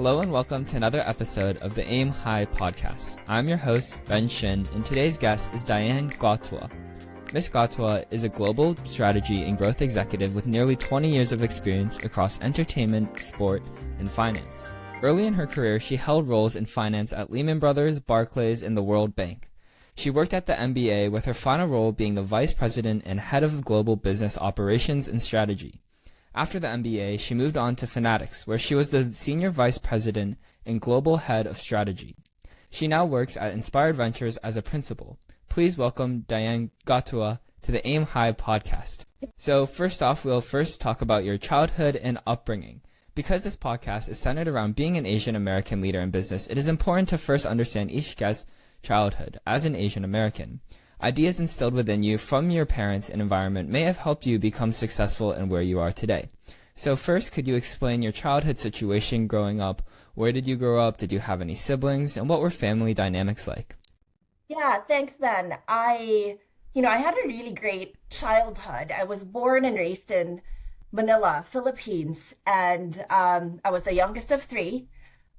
Hello and welcome to another episode of the AAIM High Podcast. I'm your host, Ben Shin, and today's guest is Diane Gotua. Ms. Gotua is a global strategy and growth executive with nearly 20 years of experience across entertainment, sport, and finance. Early in her career, she held roles in finance at Lehman Brothers, Barclays, and the World Bank. She worked at the MBA, with her final role being the vice president and head of global business operations and strategy. After the MBA, she moved on to Fanatics, where she was the senior vice president and global head of strategy. She now works at Inspired Ventures as a principal. Please welcome Diane Gotua to the AAIM High Podcast. So first off, we'll first talk about your childhood and upbringing. Because this podcast is centered around being an Asian American leader in business, it is important to first understand each guest's childhood as an Asian American. Ideas instilled within you from your parents and environment may have helped you become successful in where you are today. So first, could you explain your childhood situation growing up? Where did you grow up? Did you have any siblings? And what were family dynamics like? Yeah, thanks, Ben. I had a really great childhood. I was born and raised in Manila, Philippines, and I was the youngest of three.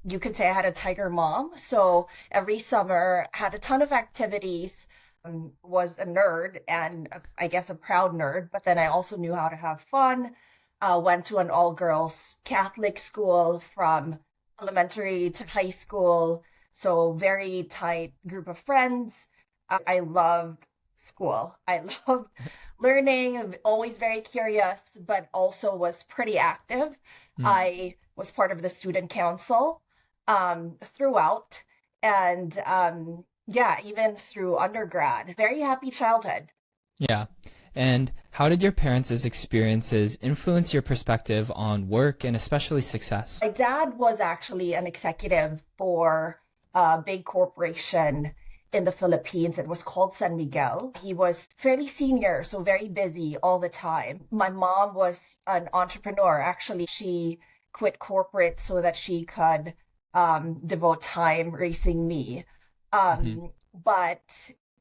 You could say I had a tiger mom. So every summer, had a ton of activities. Was a nerd and I guess a proud nerd, but then I also knew how to have fun. Went to an all-girls Catholic school from elementary to high school, so very tight group of friends. I loved school. I loved learning, always very curious, but also was pretty active. I was part of the student council throughout, and even through undergrad. Very happy childhood. Yeah. And how did your parents' experiences influence your perspective on work and especially success? My dad was actually an executive for a big corporation in the Philippines. It was called San Miguel. He was fairly senior, so very busy all the time. My mom was an entrepreneur. Actually, she quit corporate so that she could devote time raising me. But,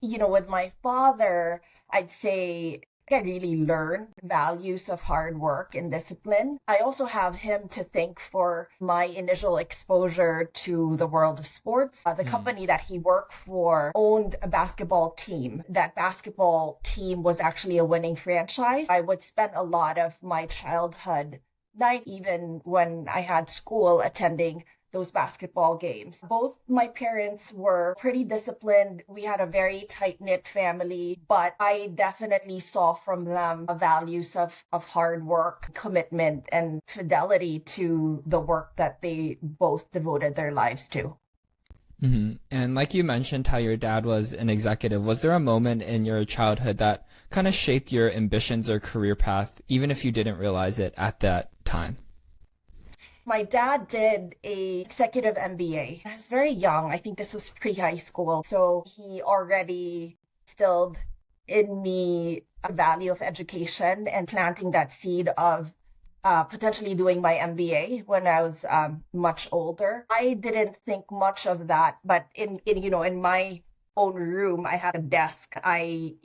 with my father, I'd say I really learned values of hard work and discipline. I also have him to thank for my initial exposure to the world of sports. The company that he worked for owned a basketball team. That basketball team was actually a winning franchise. I would spend a lot of my childhood night, even when I had school, attending those basketball games. Both my parents were pretty disciplined. We had a very tight-knit family, but I definitely saw from them values of hard work, commitment, and fidelity to the work that they both devoted their lives to. And like you mentioned how your dad was an executive, was there a moment in your childhood that kind of shaped your ambitions or career path, even if you didn't realize it at that time? My dad did a executive MBA. I was very young. I think this was pre-high school. So he already instilled in me a value of education and planting that seed of potentially doing my MBA when I was much older. I didn't think much of that, but in my own room, I had a desk. I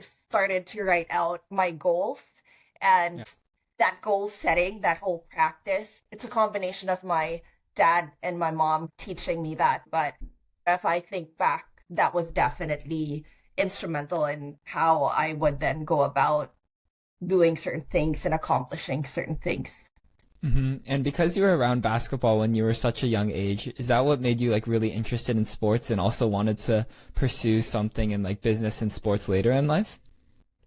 started to write out my goals and that goal setting, that whole practice, it's a combination of my dad and my mom teaching me that. But if I think back, that was definitely instrumental in how I would then go about doing certain things and accomplishing certain things. And because you were around basketball when you were such a young age, is that what made you really interested in sports and also wanted to pursue something in business and sports later in life?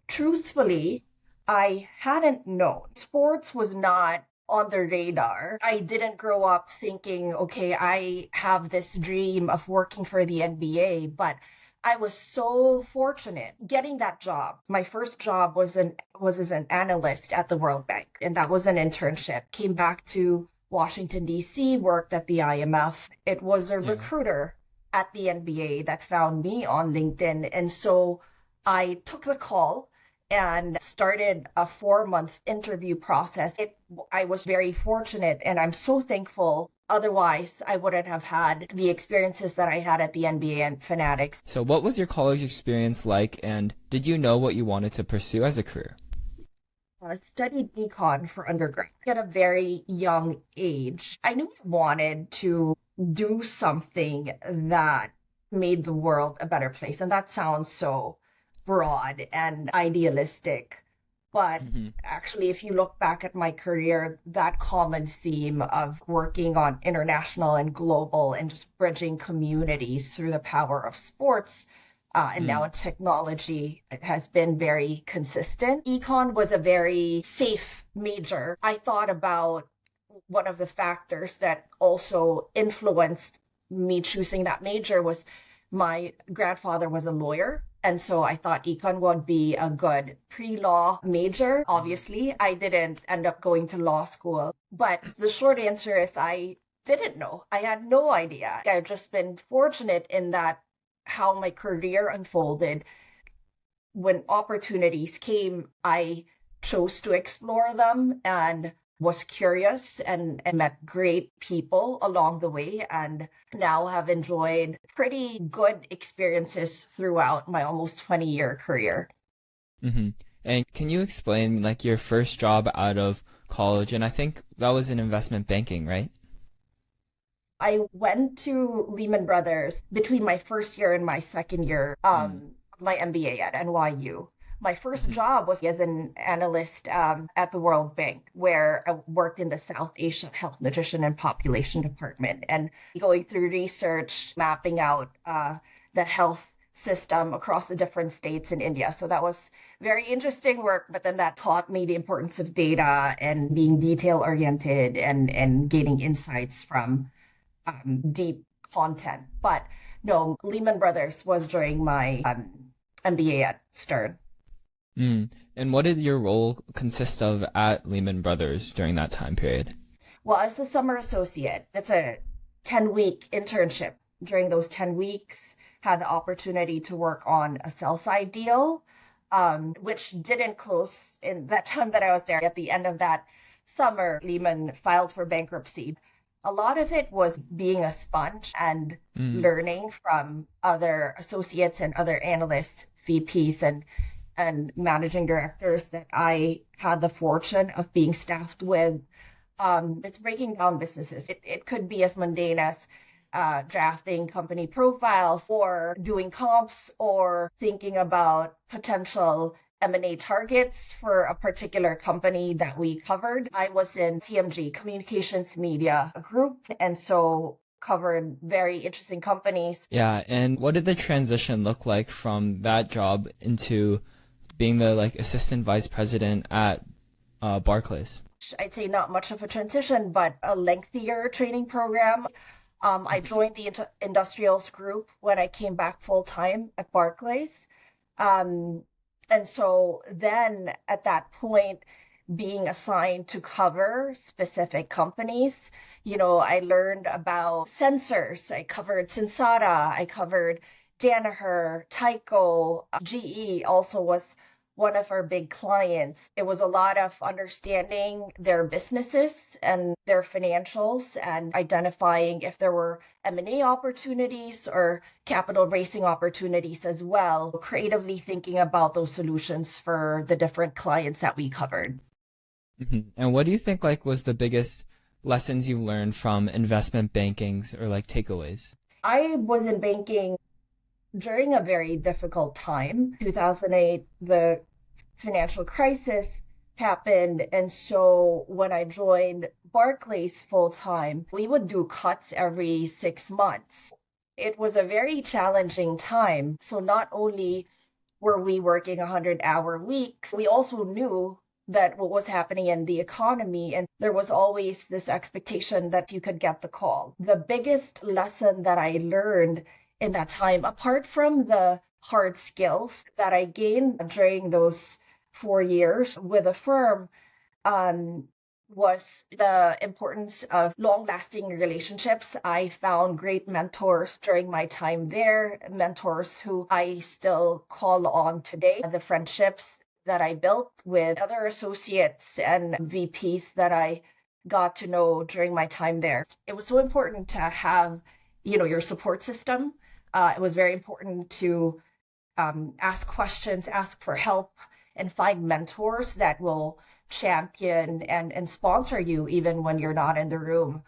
Truthfully, I hadn't known. Sports was not on the radar. I didn't grow up thinking, okay, I have this dream of working for the NBA, but I was so fortunate getting that job. My first job was as an analyst at the World Bank, and that was an internship. Came back to Washington, D.C., worked at the IMF. It was a recruiter at the NBA that found me on LinkedIn, and so I took the call and started a 4-month interview process. I was very fortunate, and I'm so thankful. Otherwise, I wouldn't have had the experiences that I had at the NBA and Fanatics. So what was your college experience like, and did you know what you wanted to pursue as a career? studied econ for undergrad at a very young age. I knew I wanted to do something that made the world a better place. And that sounds so broad and idealistic. But Hmm. actually, if you look back at my career, that common theme of working on international and global and just bridging communities through the power of sports and now in technology has been very consistent. Econ was a very safe major. I thought about one of the factors that also influenced me choosing that major was my grandfather was a lawyer. And so I thought econ would be a good pre-law major. Obviously, I didn't end up going to law school. But the short answer is I didn't know. I had no idea. I've just been fortunate in that how my career unfolded. When opportunities came, I chose to explore them and was curious and met great people along the way and now have enjoyed pretty good experiences throughout my almost 20-year career. Hmm. And can you explain like your first job out of college? And I think that was in investment banking, right? I went to Lehman Brothers between my first year and my second year of my MBA at NYU. My first Mm-hmm. job was as an analyst at the World Bank, where I worked in the South Asia Health, Nutrition, and Population Department, and going through research, mapping out the health system across the different states in India. So that was very interesting work, but then that taught me the importance of data and being detail oriented and gaining insights from deep content. But no, Lehman Brothers was during my MBA at Stern. And what did your role consist of at Lehman Brothers during that time period? Well, I was a summer associate. It's a 10-week internship. During those 10 weeks, had the opportunity to work on a sell side deal, which didn't close in that time that I was there. At the end of that summer, Lehman filed for bankruptcy. A lot of it was being a sponge and Mm. learning from other associates and other analysts, VPs, and managing directors that I had the fortune of being staffed with. It's breaking down businesses. It could be as mundane as drafting company profiles or doing comps or thinking about potential M&A targets for a particular company that we covered. I was in CMG, Communications Media Group, and so covered very interesting companies. Yeah, and what did the transition look like from that job into being the like assistant vice president at Barclays? I'd say not much of a transition, but a lengthier training program. I joined the industrials group when I came back full time at Barclays. Um, and so then at that point, being assigned to cover specific companies, I learned about sensors. I covered Sensata, I covered Danaher, Tyco, GE also was one of our big clients. It was a lot of understanding their businesses and their financials and identifying if there were M&A opportunities or capital raising opportunities as well, creatively thinking about those solutions for the different clients that we covered. And what do you think like was the biggest lessons you learned from investment bankings or like takeaways? I was in banking during a very difficult time. 2008, the financial crisis happened. And so when I joined Barclays full time, we would do cuts every 6 months. It was a very challenging time. So not only were we working 100-hour weeks, we also knew that what was happening in the economy, and there was always this expectation that you could get the call. The biggest lesson that I learned in that time, apart from the hard skills that I gained during those 4 years with a firm, was the importance of long-lasting relationships. I found great mentors during my time there, mentors who I still call on today. The friendships that I built with other associates and VPs that I got to know during my time there. It was so important to have, your support system. It was very important to ask questions, ask for help, and find mentors that will champion and sponsor you even when you're not in the room.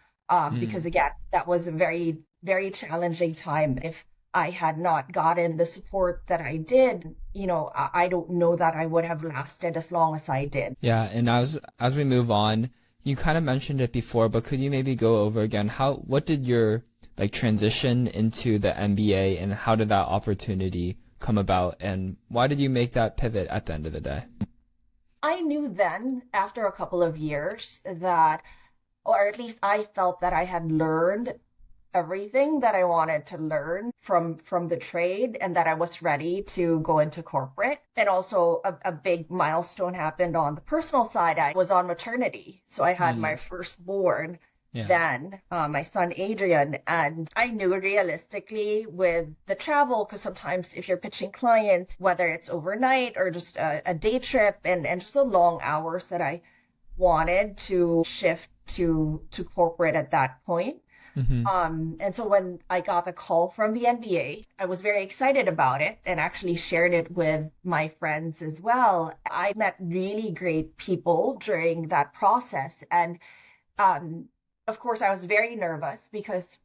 Because again, that was a very, very challenging time. If I had not gotten the support that I did, I don't know that I would have lasted as long as I did. Yeah, and as we move on, you kind of mentioned it before, but could you maybe go over again what did your transition into the MBA, and how did that opportunity come about, and why did you make that pivot at the end of the day? I knew then, after a couple of years, that, or at least I felt that I had learned everything that I wanted to learn from the trade, and that I was ready to go into corporate. And also a big milestone happened on the personal side. I was on maternity. So I had my firstborn then, my son Adrian, and I knew realistically with the travel, because sometimes if you're pitching clients, whether it's overnight or just a day trip and just the long hours, that I wanted to shift to corporate at that point. And so when I got the call from the NBA, I was very excited about it and actually shared it with my friends as well. I met really great people during that process. And of course, I was very nervous because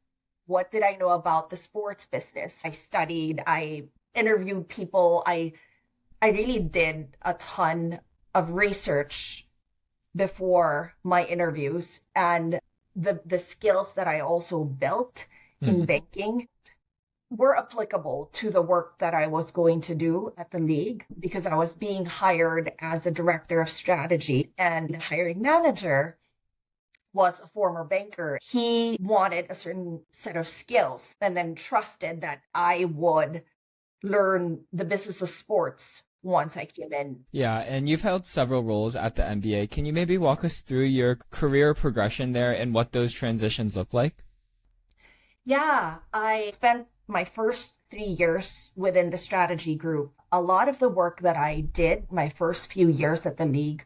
what did I know about the sports business? I studied, I interviewed people, I really did a ton of research before my interviews, and the skills that I also built in banking were applicable to the work that I was going to do at the league, because I was being hired as a director of strategy, and the hiring manager was a former banker. He wanted a certain set of skills and then trusted that I would learn the business of sports once I came in. Yeah, and you've held several roles at the NBA. Can you maybe walk us through your career progression there and what those transitions look like? Yeah, I spent my first 3 years within the strategy group. A lot of the work that I did my first few years at the league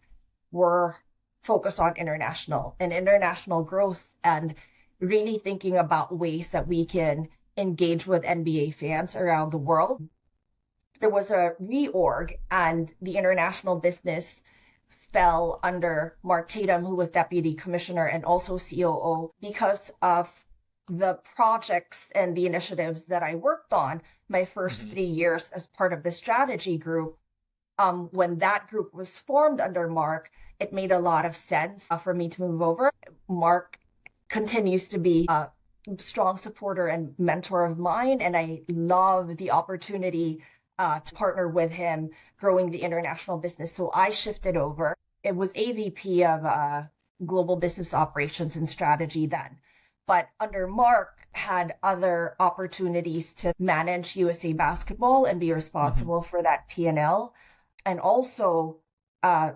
were focused on international growth, and really thinking about ways that we can engage with NBA fans around the world. There was a reorg, and the international business fell under Mark Tatum, who was deputy commissioner and also COO, because of the projects and the initiatives that I worked on my first 3 years as part of the strategy group. When that group was formed under Mark, it made a lot of sense for me to move over. Mark continues to be a strong supporter and mentor of mine, and I love the opportunity to partner with him growing the international business. So I shifted over. It was AVP of Global Business Operations and Strategy then. But under Mark, had other opportunities to manage USA Basketball and be responsible for that P&L, and also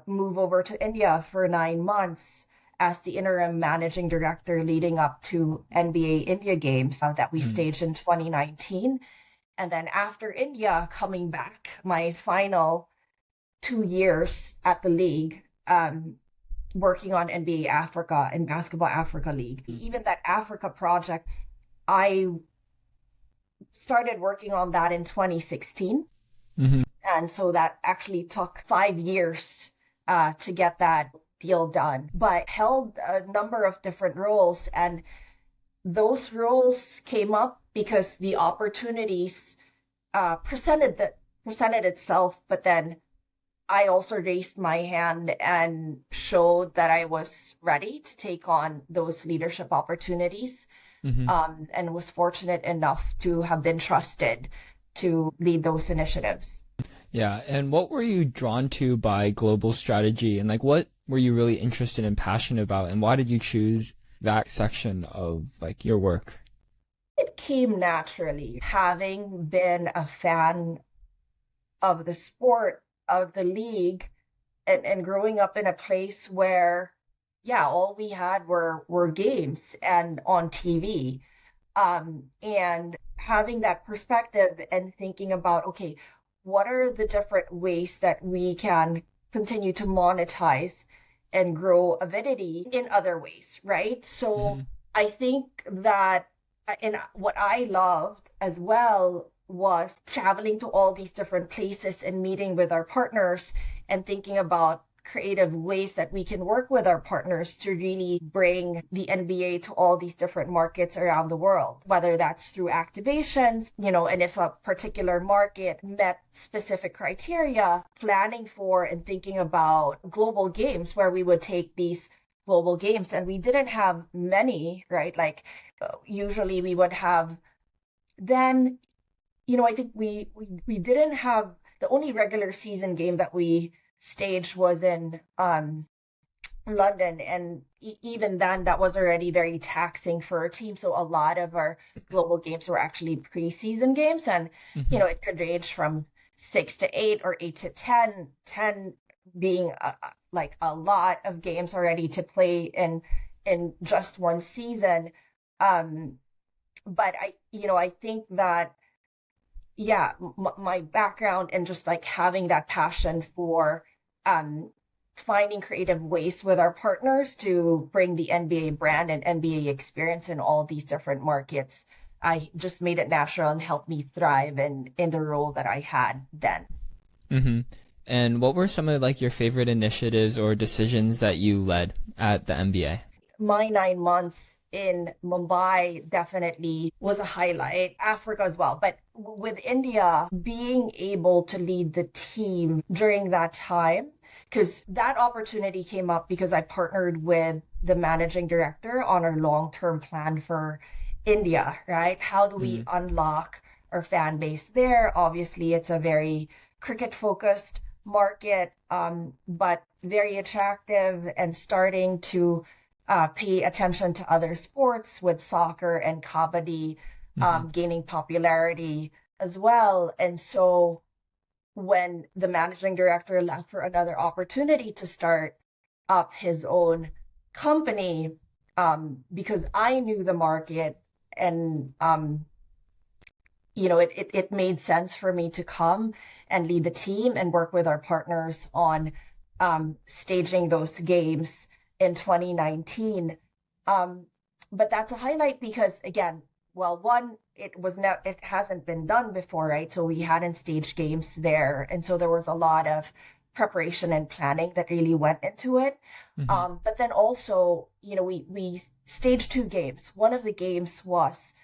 move over to India for 9 months as the interim managing director leading up to NBA India games that we staged in 2019. And then after India, coming back, my final 2 years at the league, working on NBA Africa and Basketball Africa League. Even that Africa project, I started working on that in 2016. And so that actually took 5 years to get that deal done. But held a number of different roles, and those roles came up because the opportunities presented itself, but then I also raised my hand and showed that I was ready to take on those leadership opportunities, and was fortunate enough to have been trusted to lead those initiatives. Yeah, and what were you drawn to by global strategy, and what were you really interested and passionate about, and why did you choose that section of your work? It came naturally. Having been a fan of the sport, of the league, and growing up in a place where, all we had were games and on TV. And having that perspective and thinking about, okay, what are the different ways that we can continue to monetize and grow avidity in other ways, right? So I think that, and what I loved as well was traveling to all these different places and meeting with our partners and thinking about creative ways that we can work with our partners to really bring the NBA to all these different markets around the world, whether that's through activations, and if a particular market met specific criteria, planning for and thinking about global games where we would take these global games. And we didn't have many, right? Like usually we would have then, I think we didn't have the only regular season game that we staged was in London, and even then that was already very taxing for our team. So a lot of our global games were actually preseason games, and it could range from 6 to 8 or 8 to 10, 10 being like a lot of games already to play in just one season. But I think that my background and just like having that passion for finding creative ways with our partners to bring the NBA brand and NBA experience in all these different markets, I just made it natural and helped me thrive in the role that I had then. Mm-hmm. And what were some of like your favorite initiatives or decisions that you led at the NBA? My 9 months in Mumbai definitely was a highlight. Africa as well. But with India, being able to lead the team during that time, because that opportunity came up because I partnered with the managing director on our long-term plan for India, right? How do we unlock our fan base there? Obviously, it's a very cricket-focused market, but very attractive and starting to pay attention to other sports with soccer and kabaddi gaining popularity as well. And so when the managing director left for another opportunity to start up his own company, because I knew the market and it made sense for me to come and lead the team and work with our partners on staging those games in 2019. But that's a highlight because, again, well, one, it hasn't been done before, right? So we hadn't staged games there. And so there was a lot of preparation and planning that really went into it. But then also, we staged 2 games. One of the games was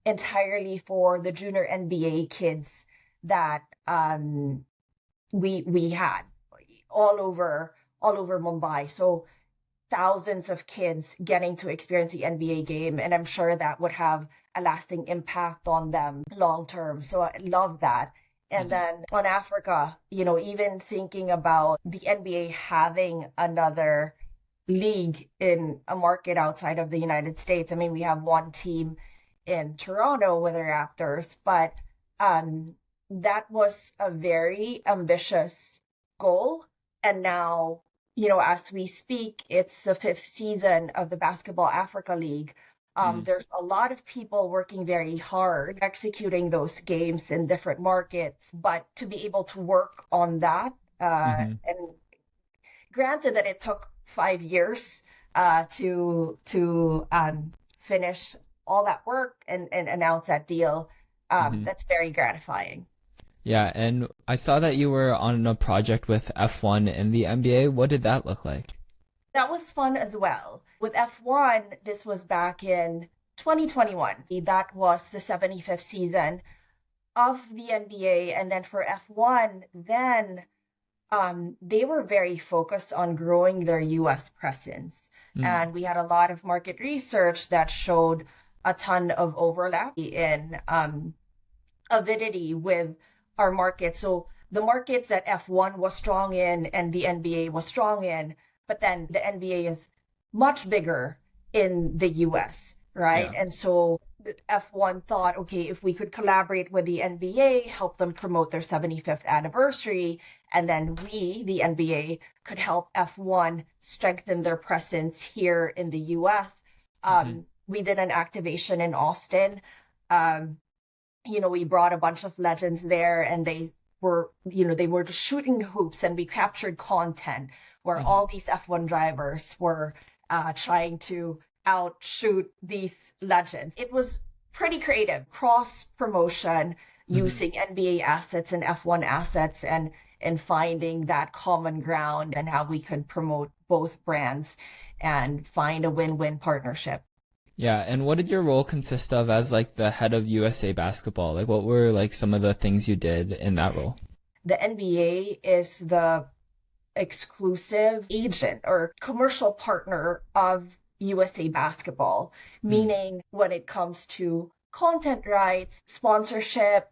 entirely for the junior NBA kids that we had all over Mumbai. So thousands of kids getting to experience the NBA game. And I'm sure that would have a lasting impact on them long term. So I love that. And then on Africa, even thinking about the NBA having another league in a market outside of the United States. I mean, we have one team in Toronto with the Raptors, but that was a very ambitious goal. And now, as we speak, it's the 5th season of the Basketball Africa League. There's a lot of people working very hard, executing those games in different markets, but to be able to work on that, and granted that it took 5 years to finish all that work and announce that deal, that's very gratifying. Yeah, and I saw that you were on a project with F1 in the NBA. What did that look like? That was fun as well. With F1, this was back in 2021. That was the 75th season of the NBA. And then for F1, then they were very focused on growing their US presence. And we had a lot of market research that showed a ton of overlap in avidity with our market. So the markets that F1 was strong in and the NBA was strong in, but then the NBA is much bigger in the US, right? Yeah. And so F1 thought, okay, if we could collaborate with the NBA, help them promote their 75th anniversary, and then we, the NBA, could help F1 strengthen their presence here in the US. We did an activation in Austin. We brought a bunch of legends there, and they were just shooting hoops, and we captured content where all these F1 drivers were trying to outshoot these legends. It was pretty creative, cross promotion using NBA assets and F1 assets, and in finding that common ground and how we could promote both brands and find a win-win partnership. Yeah, and what did your role consist of as like the head of USA Basketball? Like what were like some of the things you did in that role? The NBA is the exclusive agent or commercial partner of USA Basketball, meaning when it comes to content rights, sponsorship,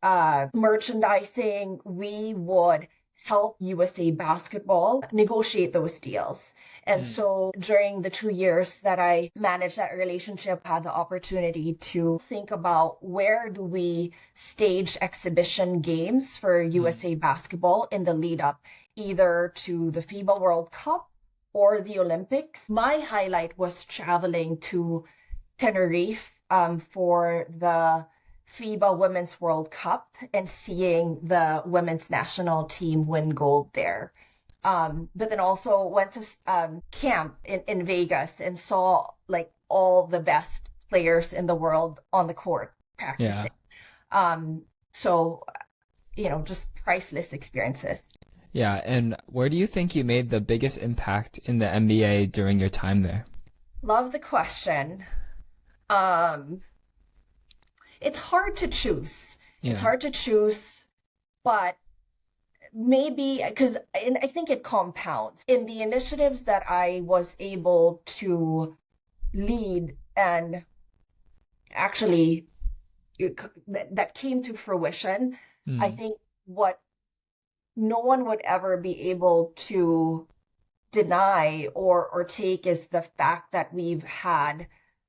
merchandising, we would help USA Basketball negotiate those deals. And so during the 2 years that I managed that relationship, I had the opportunity to think about where do we stage exhibition games for USA Basketball in the lead up either to the FIBA World Cup or the Olympics. My highlight was traveling to Tenerife for the FIBA Women's World Cup and seeing the women's national team win gold there. But then also went to camp in Vegas and saw like all the best players in the world on the court practicing. So, just priceless experiences. Yeah, and where do you think you made the biggest impact in the NBA during your time there? Love the question. It's hard to choose. Yeah. It's hard to choose, but maybe because I think it compounds. In the initiatives that I was able to lead and actually that came to fruition, I think what no one would ever be able to deny or take is the fact that we've had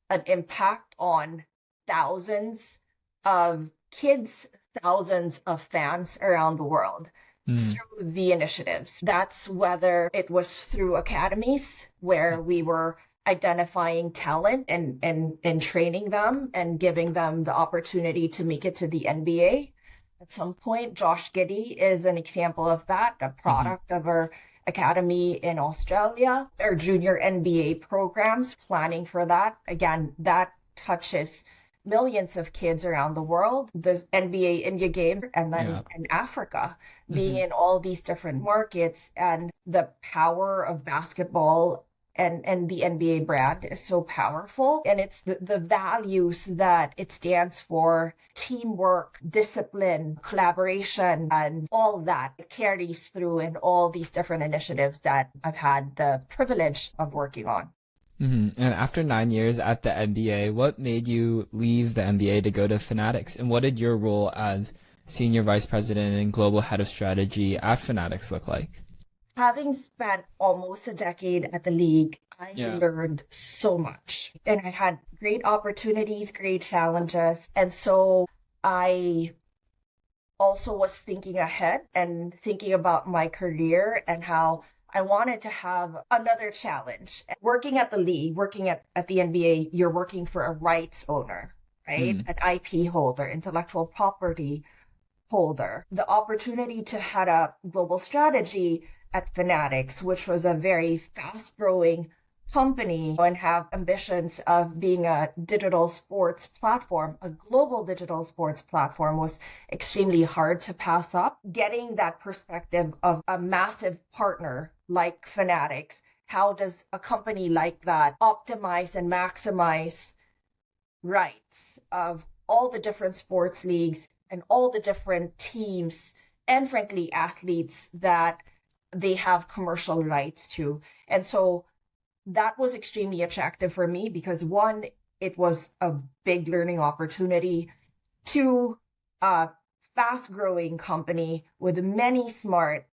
an impact on thousands of kids, thousands of fans around the world through the initiatives. That's whether it was through academies where we were identifying talent and training them and giving them the opportunity to make it to the NBA. At some point, Josh Giddey is an example of that, a product of our academy in Australia, our junior NBA programs, planning for that. Again, that touches millions of kids around the world. The NBA India game and then in Africa, being in all these different markets, and the power of basketball and the NBA brand is so powerful. And it's the values that it stands for: teamwork, discipline, collaboration, and all that carries through in all these different initiatives that I've had the privilege of working on. And after 9 years at the NBA, what made you leave the NBA to go to Fanatics? And what did your role as Senior Vice President and Global Head of Strategy at Fanatics look like? Having spent almost a decade at the league, I learned so much. And I had great opportunities, great challenges. And so I also was thinking ahead and thinking about my career and how I wanted to have another challenge. Working at the league, working at the NBA, you're working for a rights owner, right? An IP holder, intellectual property holder. The opportunity to head up global strategy at Fanatics, which was a very fast-growing company and have ambitions of being a digital sports platform, a global digital sports platform, was extremely hard to pass up. Getting that perspective of a massive partner like Fanatics, how does a company like that optimize and maximize rights of all the different sports leagues and all the different teams and frankly athletes that they have commercial rights to? And so that was extremely attractive for me because one, it was a big learning opportunity. Two, a fast-growing company with many smart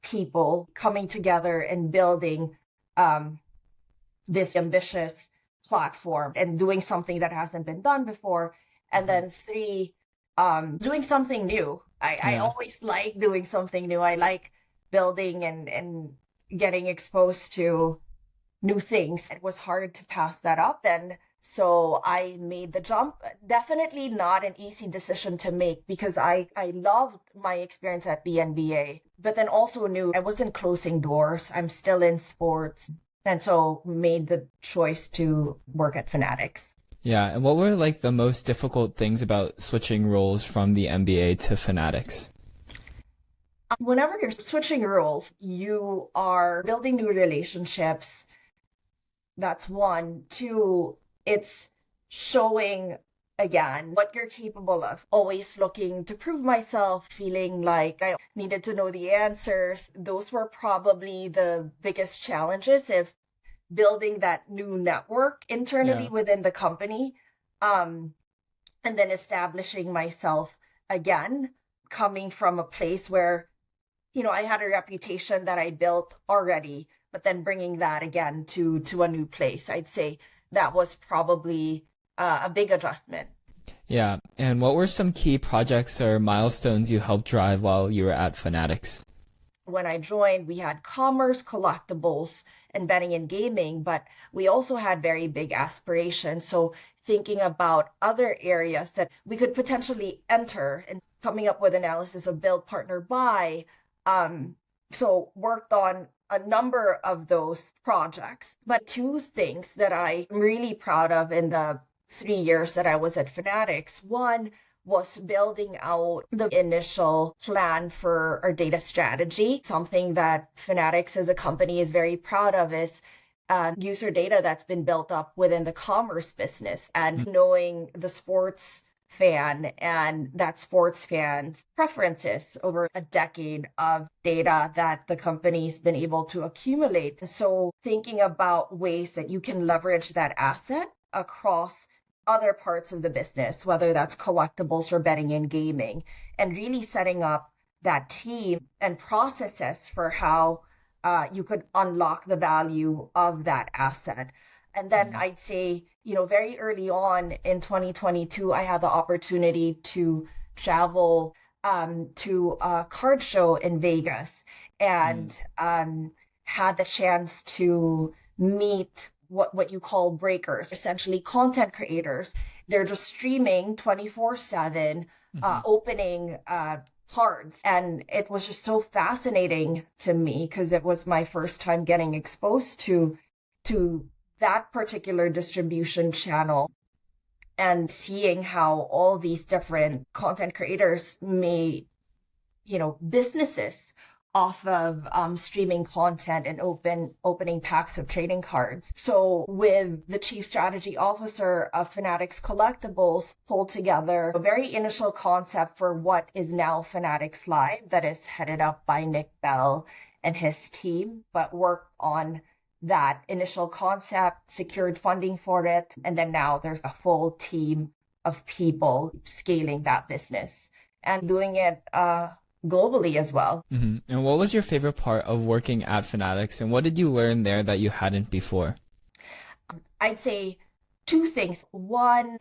people coming together and building this ambitious platform and doing something that hasn't been done before. And then three, doing something new. I always like doing something new. I like building and getting exposed to new things. It was hard to pass that up. And so I made the jump. Definitely not an easy decision to make because I loved my experience at the NBA, but then also knew I wasn't closing doors. I'm still in sports. And so made the choice to work at Fanatics. Yeah, and what were like the most difficult things about switching roles from the NBA to Fanatics? Whenever you're switching roles, you are building new relationships. That's one. Two, it's showing again what you're capable of. Always looking to prove myself, feeling like I needed to know the answers. Those were probably the biggest challenges if building that new network internally Yeah. within the company. Um, and then establishing myself again, coming from a place where, I had a reputation that I built already, but then bringing that again to a new place. I'd say that was probably a big adjustment. Yeah. And what were some key projects or milestones you helped drive while you were at Fanatics? When I joined, we had commerce, collectibles, and betting and gaming, but we also had very big aspirations. So thinking about other areas that we could potentially enter and coming up with analysis of build, partner, buy. So worked on a number of those projects. But two things that I'm really proud of in the 3 years that I was at Fanatics. One was building out the initial plan for our data strategy. Something that Fanatics as a company is very proud of is user data that's been built up within the commerce business and knowing the sports fan and that sports fan's preferences over a decade of data that the company's been able to accumulate. So thinking about ways that you can leverage that asset across other parts of the business, whether that's collectibles or betting and gaming, and really setting up that team and processes for how you could unlock the value of that asset. And then I'd say, very early on in 2022, I had the opportunity to travel to a card show in Vegas and had the chance to meet what you call breakers, essentially content creators. They're just streaming 24/7, opening cards. And it was just so fascinating to me because it was my first time getting exposed to that particular distribution channel and seeing how all these different content creators made, businesses off of streaming content and opening packs of trading cards. So with the chief strategy officer of Fanatics Collectibles pulled together a very initial concept for what is now Fanatics Live that is headed up by Nick Bell and his team, but worked on that initial concept, secured funding for it, and then now there's a full team of people scaling that business and doing it globally as well. And what was your favorite part of working at Fanatics, and what did you learn there that you hadn't before? I'd say two things. One,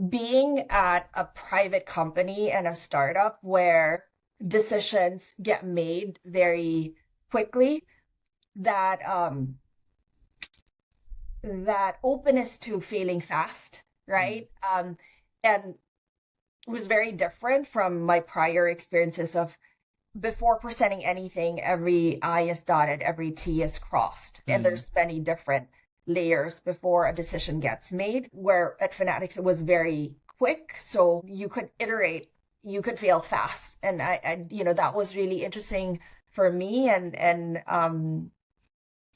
being at a private company and a startup where decisions get made very quickly, that that openness to failing fast, right? And was very different from my prior experiences of before presenting anything, every I is dotted, every T is crossed. And there's many different layers before a decision gets made, where at Fanatics it was very quick. So you could iterate, you could fail fast. And I that was really interesting for me and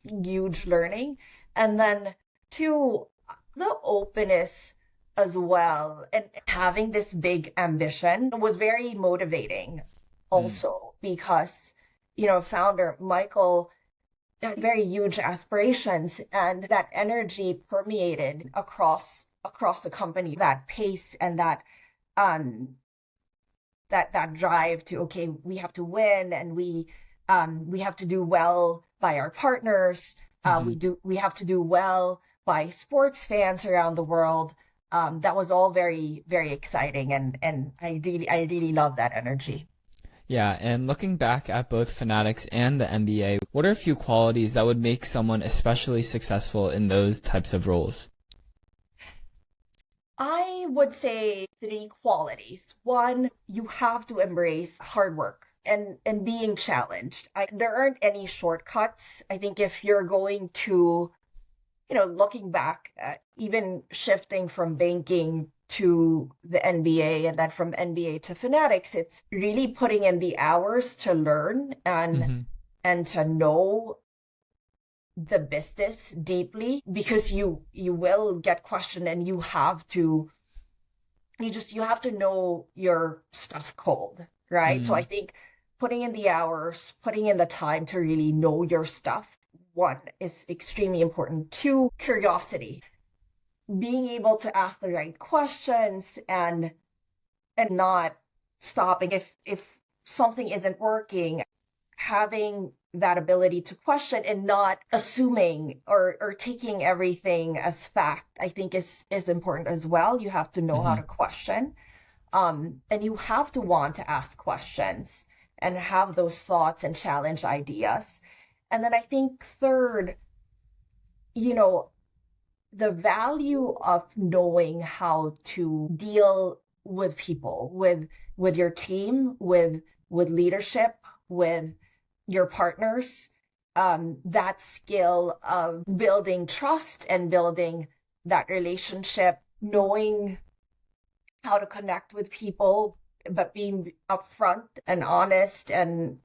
huge learning. And then two, the openness as well and having this big ambition was very motivating also because founder Michael had very huge aspirations and that energy permeated across the company, that pace and that that drive to, okay, we have to win and we have to do well by our partners, we have to do well by sports fans around the world. That was all very, very exciting, and I really love that energy. Yeah, and looking back at both Fanatics and the MBA, what are a few qualities that would make someone especially successful in those types of roles? I would say three qualities. One, you have to embrace hard work and being challenged. There aren't any shortcuts. I think if you're going to looking back, even shifting from banking to the NBA, and then from NBA to Fanatics, it's really putting in the hours to learn and to know the business deeply, because you will get questioned, and you have to know your stuff cold, right? So I think putting in the hours, putting in the time to really know your stuff, one, is extremely important. Two, curiosity, being able to ask the right questions and not stopping if something isn't working, having that ability to question and not assuming or taking everything as fact, I think is important as well. You have to know how to question, and you have to want to ask questions and have those thoughts and challenge ideas. And then I think third, the value of knowing how to deal with people, with your team, with leadership, with your partners, that skill of building trust and building that relationship, knowing how to connect with people, but being upfront and honest, and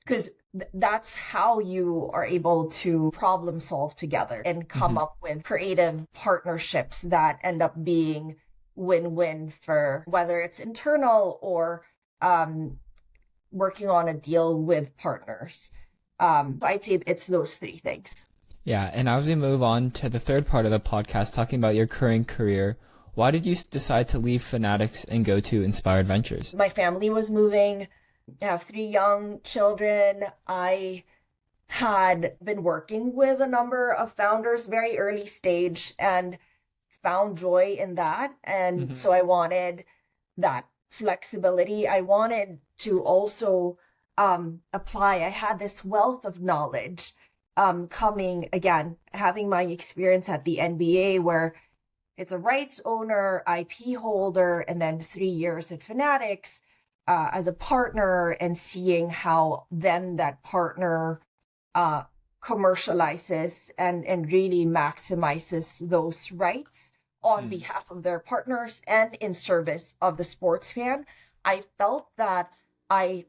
because that's how you are able to problem solve together and come up with creative partnerships that end up being win-win, for whether it's internal or working on a deal with partners. So I'd say it's those three things. Yeah, and as we move on to the third part of the podcast, talking about your current career, why did you decide to leave Fanatics and go to Inspired Ventures? My family was moving. I have 3 young children. I had been working with a number of founders very early stage and found joy in that. And so I wanted that flexibility. I wanted to also apply. I had this wealth of knowledge coming, again, having my experience at the NBA, where it's a rights owner, IP holder, and then 3 years at Fanatics as a partner, and seeing how then that partner commercializes and really maximizes those rights on behalf of their partners and in service of the sports fan. I felt that I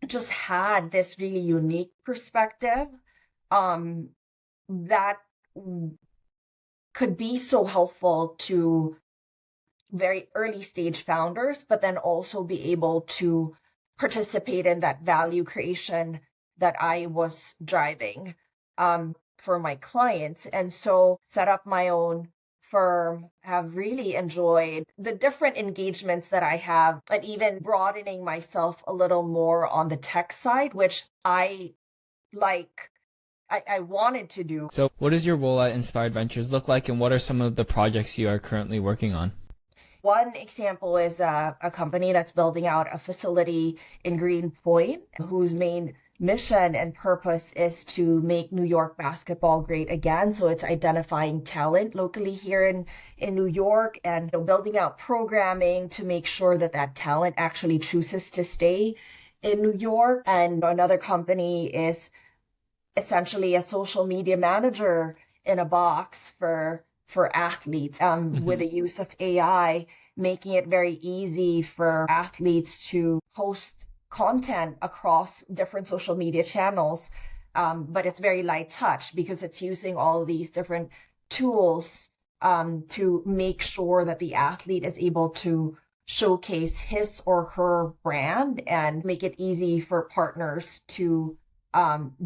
just had this really unique perspective that could be so helpful to very early stage founders, but then also be able to participate in that value creation that I was driving for my clients. And so set up my own firm, have really enjoyed the different engagements that I have, and even broadening myself a little more on the tech side, which I wanted to do. So what does your role at Inspired Ventures look like, and what are some of the projects you are currently working on? One example is a company that's building out a facility in Greenpoint, whose main mission and purpose is to make New York basketball great again. So it's identifying talent locally here in New York, and building out programming to make sure that that talent actually chooses to stay in New York. And another company is essentially a social media manager in a box for athletes, with the use of AI, making it very easy for athletes to post content across different social media channels. But it's very light touch because it's using all of these different tools to make sure that the athlete is able to showcase his or her brand and make it easy for partners to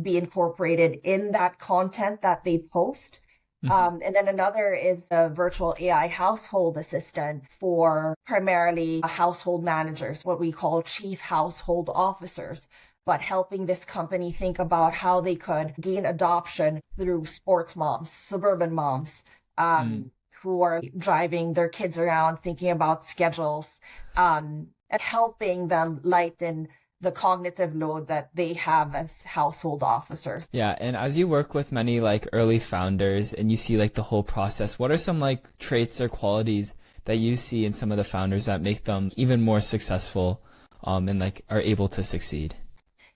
be incorporated in that content that they post. And then another is a virtual AI household assistant for primarily household managers, what we call chief household officers, but helping this company think about how they could gain adoption through sports moms, suburban moms, who are driving their kids around, thinking about schedules, and helping them lighten the cognitive load that they have as household officers. Yeah, and as you work with many early founders and you see the whole process, what are some traits or qualities that you see in some of the founders that make them even more successful and are able to succeed?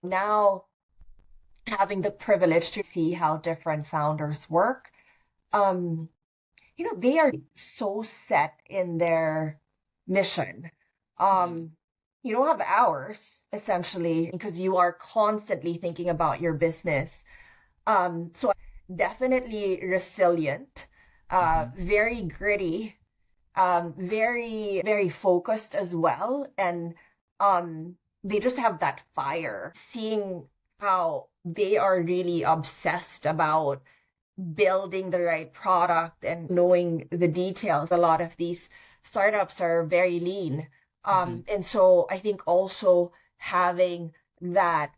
Now, having the privilege to see how different founders work, they are so set in their mission. You don't have hours, essentially, because you are constantly thinking about your business. So definitely resilient, very gritty, very, very focused as well. And they just have that fire, seeing how they are really obsessed about building the right product and knowing the details. A lot of these startups are very lean. And so I think also having that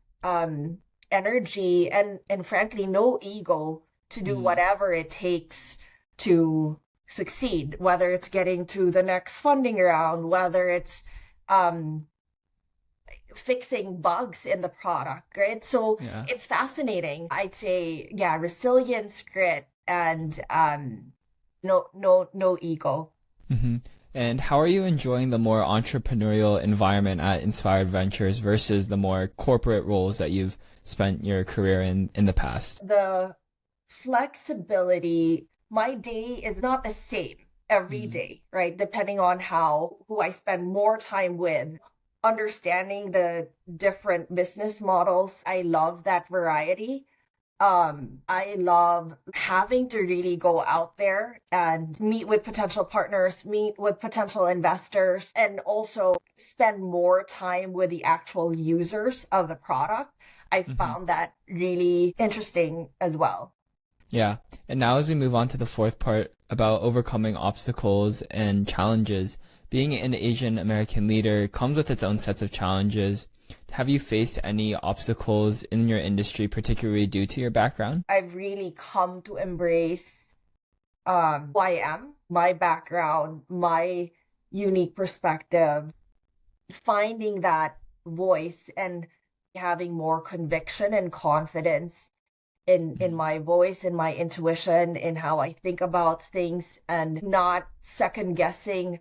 energy and frankly, no ego to do whatever it takes to succeed, whether it's getting to the next funding round, whether it's fixing bugs in the product, right? So it's fascinating. I'd say, resilience, grit, and no ego. And how are you enjoying the more entrepreneurial environment at Inspired Ventures versus the more corporate roles that you've spent your career in the past? The flexibility, my day is not the same every day, right? Depending on who I spend more time with, understanding the different business models. I love that variety. I love having to really go out there and meet with potential partners, meet with potential investors, and also spend more time with the actual users of the product. I found that really interesting as well. Yeah. And now as we move on to the fourth part about overcoming obstacles and challenges, being an Asian American leader comes with its own sets of challenges. Have you faced any obstacles in your industry, particularly due to your background? I've really come to embrace who I am, my background, my unique perspective, finding that voice and having more conviction and confidence in my voice, in my intuition, in how I think about things, and not second guessing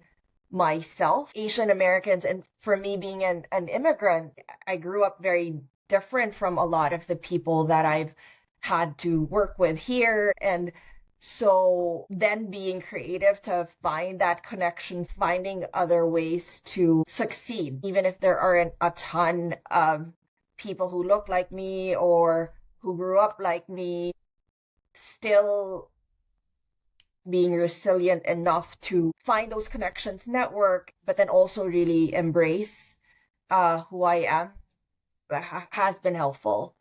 myself. Asian Americans, and for me being an immigrant, I grew up very different from a lot of the people that I've had to work with here. And so then being creative to find that connection, finding other ways to succeed, even if there aren't a ton of people who look like me or who grew up like me, still being resilient enough to find those connections, network, but then also really embrace who I am has been helpful.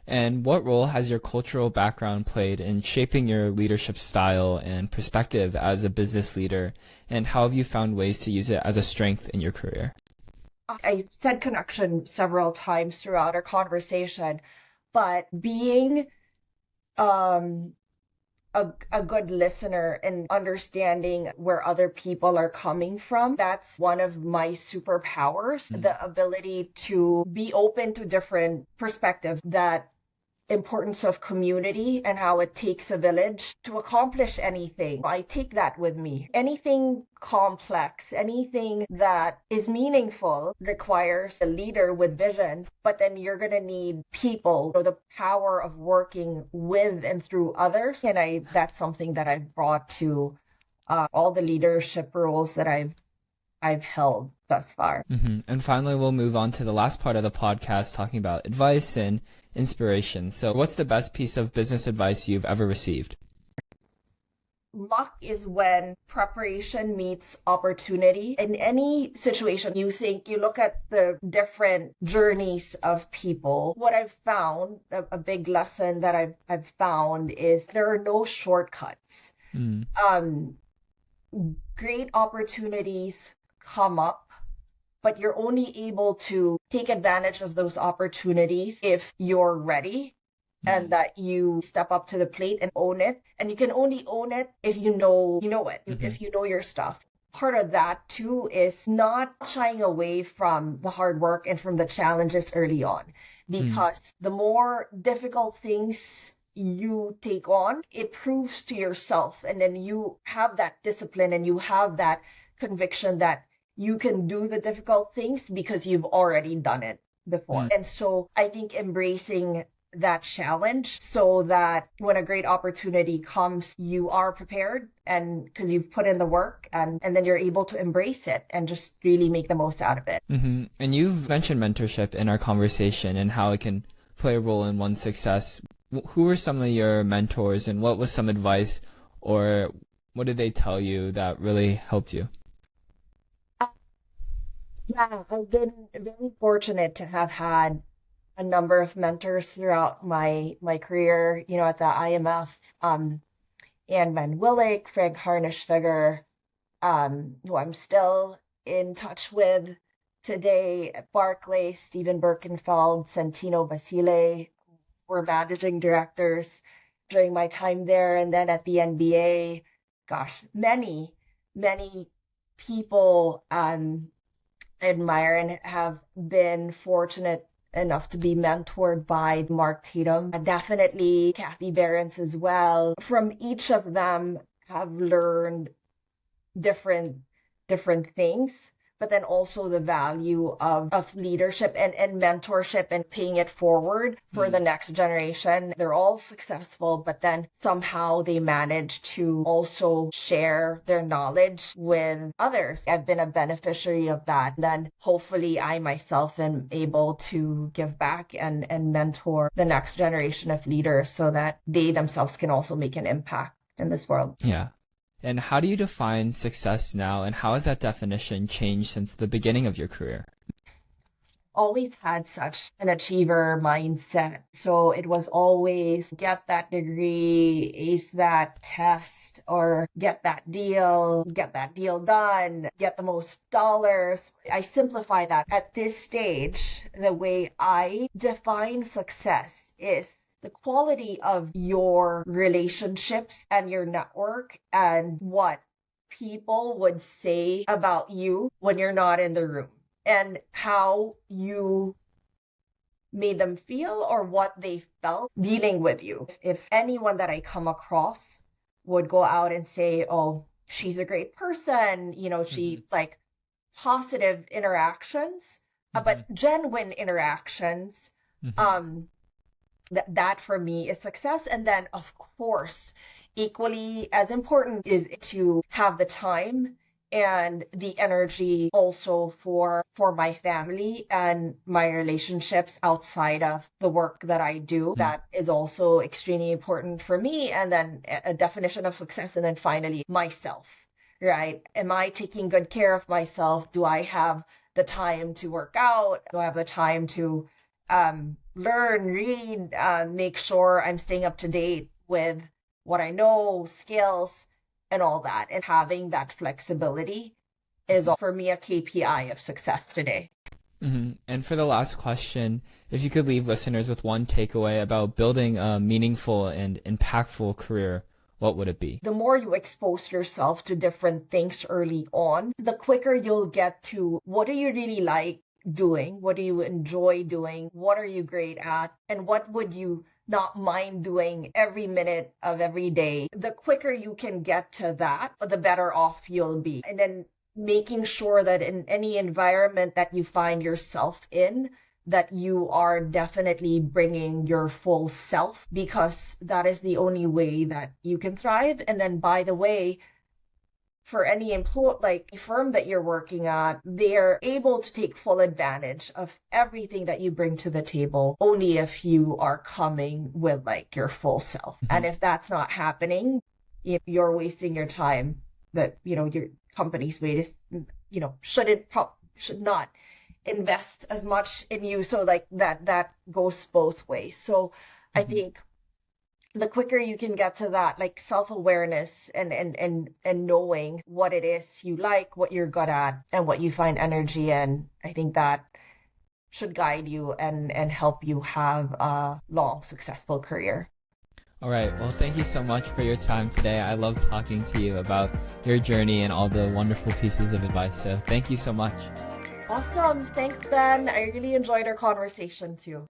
And what role has your cultural background played in shaping your leadership style and perspective as a business leader? And how have you found ways to use it as a strength in your career? I said connection several times throughout our conversation, but being a good listener and understanding where other people are coming from, that's one of my superpowers. The ability to be open to different perspectives, that importance of community and how it takes a village to accomplish anything. I take that with me. Anything complex, anything that is meaningful requires a leader with vision, but then you're going to need people, the power of working with and through others. And that's something that I've brought to all the leadership roles that I've held thus far. And finally, we'll move on to the last part of the podcast, talking about advice and inspiration. So what's the best piece of business advice you've ever received? Luck is when preparation meets opportunity. In any situation, you look at the different journeys of people. What I've found, a big lesson that I've found, is there are no shortcuts. Great opportunities come up, but you're only able to take advantage of those opportunities if you're ready and that you step up to the plate and own it. And you can only own it if you know it, if you know your stuff. Part of that too is not shying away from the hard work and from the challenges early on, because the more difficult things you take on, it proves to yourself, and then you have that discipline and you have that conviction that you can do the difficult things because you've already done it before. And so I think embracing that challenge so that when a great opportunity comes, you are prepared and because you've put in the work and then you're able to embrace it and just really make the most out of it. Mm-hmm. And you've mentioned mentorship in our conversation and how it can play a role in one's success. Who were some of your mentors and what was some advice or what did they tell you that really helped you? Yeah, I've been very fortunate to have had a number of mentors throughout my career, at the IMF, Anne Van Willik, Frank Harnisch-Figger, who I'm still in touch with today at Barclays, Stephen Birkenfeld, Santino Basile were managing directors during my time there. And then at the NBA, gosh, many people admire and have been fortunate enough to be mentored by Mark Tatum, definitely Kathy Behrens as well. From each of them have learned different things, but then also the value of leadership and mentorship and paying it forward for the next generation. They're all successful, but then somehow they manage to also share their knowledge with others. I've been a beneficiary of that. Then hopefully I myself am able to give back and mentor the next generation of leaders so that they themselves can also make an impact in this world. Yeah. And how do you define success now, and how has that definition changed since the beginning of your career? Always had such an achiever mindset. So it was always get that degree, ace that test, or get that deal done, get the most dollars. I simplify that. At this stage, the way I define success is the quality of your relationships and your network and what people would say about you when you're not in the room and how you made them feel or what they felt dealing with you. If anyone that I come across would go out and say, oh, she's a great person, she like positive interactions, but genuine interactions, that for me is success. And then, of course, equally as important is to have the time and the energy also for my family and my relationships outside of the work that I do. That is also extremely important for me. And then a definition of success. And then finally, myself, right? Am I taking good care of myself? Do I have the time to work out? Do I have the time to learn, read, make sure I'm staying up to date with what I know, skills, and all that. And having that flexibility is for me a KPI of success today. Mm-hmm. And for the last question, if you could leave listeners with one takeaway about building a meaningful and impactful career, what would it be? The more you expose yourself to different things early on, the quicker you'll get to what do you really like doing? What do you enjoy doing? What are you great at? And what would you not mind doing every minute of every day? The quicker you can get to that, the better off you'll be. And then making sure that in any environment that you find yourself in, that you are definitely bringing your full self, because that is the only way that you can thrive. And then, by the way, for any firm that you're working at, they're able to take full advantage of everything that you bring to the table only if you are coming with your full self. Mm-hmm. And if that's not happening, if you're wasting your time, that your company's way is, should not invest as much in you. So that goes both ways. So mm-hmm. I think the quicker you can get to that, self-awareness and knowing what it is you like, what you're good at, and what you find energy in, I think that should guide you and help you have a long, successful career. All right. Well, thank you so much for your time today. I love talking to you about your journey and all the wonderful pieces of advice. So thank you so much. Awesome. Thanks, Ben. I really enjoyed our conversation too.